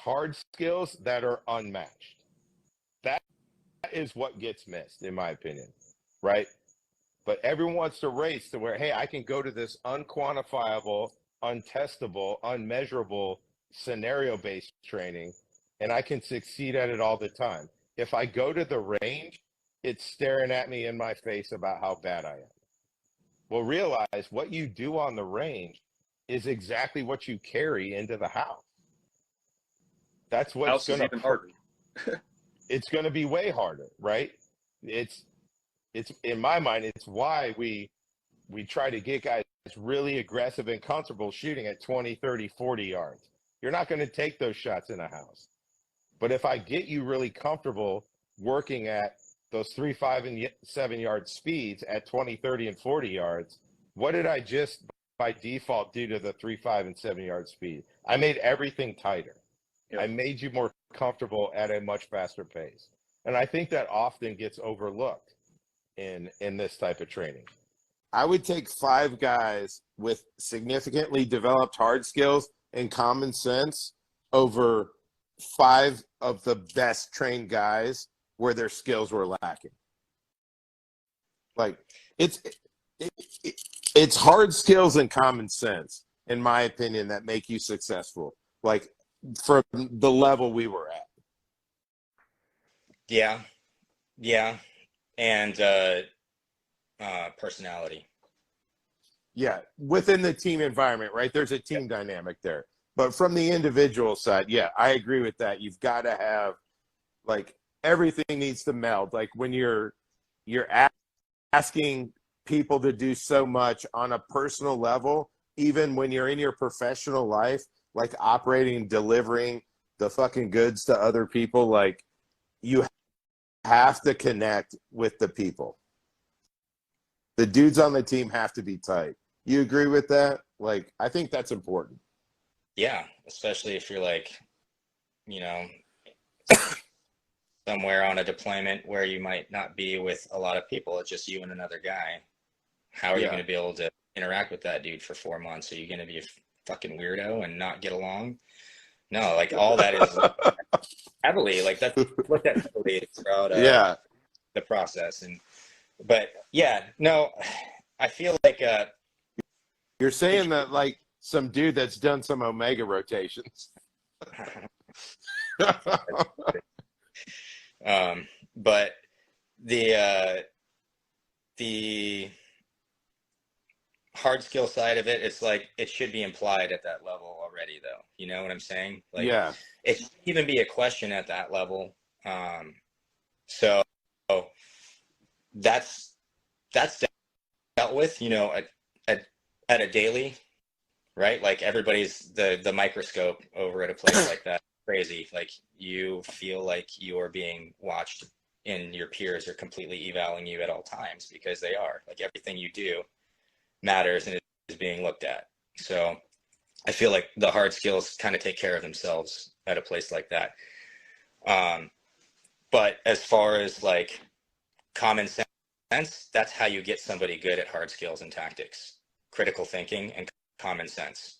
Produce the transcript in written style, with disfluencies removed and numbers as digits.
hard skills that are unmatched. That is what gets missed, in my opinion, right? But everyone wants to race to where, hey, I can go to this unquantifiable, untestable, unmeasurable scenario-based training, and I can succeed at it all the time. If I go to the range, it's staring at me in my face about how bad I am. Well, realize what you do on the range is exactly what you carry into the house. That's what's going to even harder. It's going to be way harder, right? It's in my mind, it's why we try to get guys really aggressive and comfortable shooting at 20, 30, 40 yards. You're not going to take those shots in a house. But if I get you really comfortable working at those 3, 5, and 7 yard speeds at 20, 30, and 40 yards, what did I just by default do to the 3, 5, and 7 yard speed? I made everything tighter. Yep. I made you more comfortable at a much faster pace. And I think that often gets overlooked in this type of training. I would take 5 guys with significantly developed hard skills and common sense over 5 of the best trained guys where their skills were lacking. Like it's hard skills and common sense, in my opinion, that make you successful. Like from the level we were at. Yeah. And personality. Yeah, within the team environment, right? There's a team dynamic there. But from the individual side, yeah, I agree with that. You've got to have, like, everything needs to meld. Like when you're asking people to do so much on a personal level, even when you're in your professional life, like operating, delivering the fucking goods to other people, like you have to connect with the people. The dudes on the team have to be tight. You agree with that? Like, I think that's important. Yeah, especially if you're like, you know, somewhere on a deployment where you might not be with a lot of people. It's just you and another guy. How are you going to be able to interact with that dude for 4 months? Are you going to be a fucking weirdo and not get along? No, like all that is heavily, like that's what that heavily is throughout the process. But yeah, no, I feel like you're saying that like some dude that's done some Omega rotations. But the hard skill side of it, it's like it should be implied at that level already, though. You know what I'm saying? Like, yeah, it shouldn't even be a question at that level. So that's dealt with, you know, at a daily, right? Like everybody's the microscope over at a place like that. Crazy. Like you feel like you're being watched and your peers are completely evaluating you at all times because they are. Like everything you do matters and is being looked at. So I feel like the hard skills kind of take care of themselves at a place like that. But as far as like common sense, that's how you get somebody good at hard skills and tactics, critical thinking and common sense.